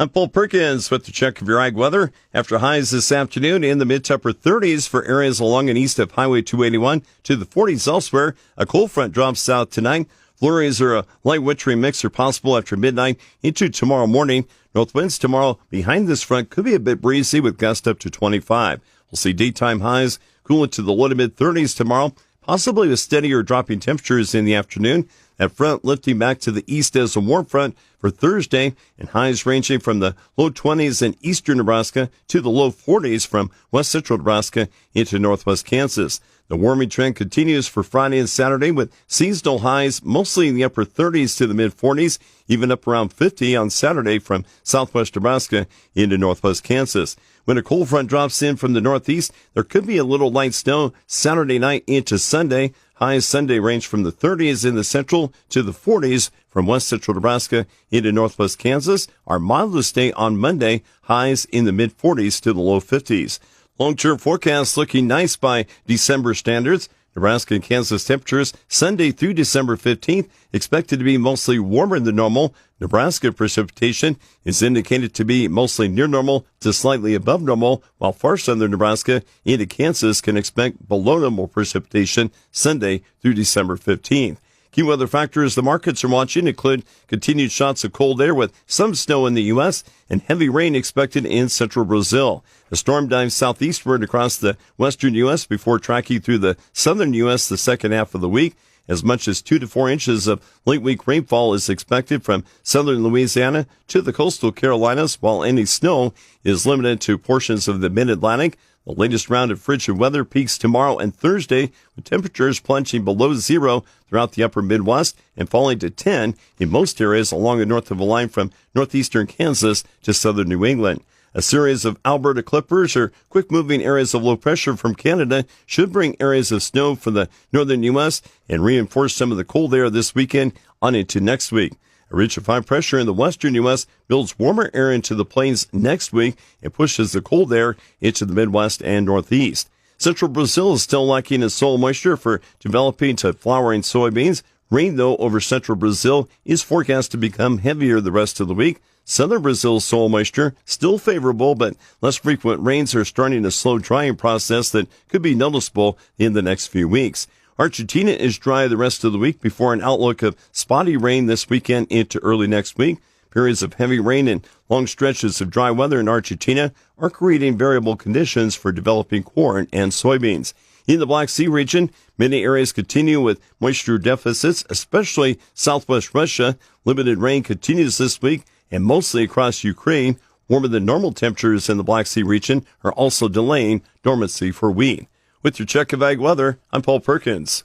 I'm Paul Perkins with the check of your ag weather. After highs this afternoon in the mid to upper 30s for areas along and east of Highway 281 to the 40s elsewhere, a cold front drops south tonight. Flurries or a light wintry mix are possible after midnight into tomorrow morning. North winds tomorrow behind this front could be a bit breezy with gusts up to 25. We'll see daytime highs cool into the low to mid 30s tomorrow, possibly with steadier dropping temperatures in the afternoon. That front lifting back to the east as a warm front for Thursday, and highs ranging from the low 20s in eastern Nebraska to the low 40s from west central Nebraska into northwest Kansas. The warming trend continues for Friday and Saturday with seasonal highs mostly in the upper 30s to the mid 40s, even up around 50 on Saturday from southwest Nebraska into northwest Kansas. When a cold front drops in from the northeast, there could be a little light snow Saturday night into Sunday. Highs Sunday range from the 30s in the central to the 40s from west central Nebraska into northwest Kansas. Our mildest day on Monday, highs in the mid 40s to the low 50s. Long-term forecast looking nice by December standards. Nebraska and Kansas temperatures Sunday through December 15th expected to be mostly warmer than normal. Nebraska precipitation is indicated to be mostly near normal to slightly above normal, while far southern Nebraska into Kansas can expect below normal precipitation Sunday through December 15th. Key weather factors the markets are watching include continued shots of cold air with some snow in the U.S. and heavy rain expected in central Brazil. The storm dives southeastward across the western U.S. before tracking through the southern U.S. the second half of the week. As much as 2 to 4 inches of late week rainfall is expected from southern Louisiana to the coastal Carolinas, while any snow is limited to portions of the mid-Atlantic. The latest round of frigid weather peaks tomorrow and Thursday, with temperatures plunging below zero throughout the upper Midwest and falling to 10 in most areas along the north of a line from northeastern Kansas to southern New England. A series of Alberta clippers or quick-moving areas of low pressure from Canada should bring areas of snow for the northern U.S. and reinforce some of the cold air this weekend on into next week. A ridge of high pressure in the western U.S. builds warmer air into the plains next week and pushes the cold air into the Midwest and Northeast. Central Brazil is still lacking in soil moisture for developing to flowering soybeans. Rain, though, over central Brazil is forecast to become heavier the rest of the week. Southern Brazil's soil moisture still favorable, but less frequent rains are starting a slow drying process that could be noticeable in the next few weeks. Argentina is dry the rest of the week before an outlook of spotty rain this weekend into early next week. Periods of heavy rain and long stretches of dry weather in Argentina are creating variable conditions for developing corn and soybeans. In the Black Sea region, many areas continue with moisture deficits, especially southwest Russia. Limited rain continues this week and mostly across Ukraine. Warmer than normal temperatures in the Black Sea region are also delaying dormancy for wheat. With your check of ag weather, I'm Paul Perkins.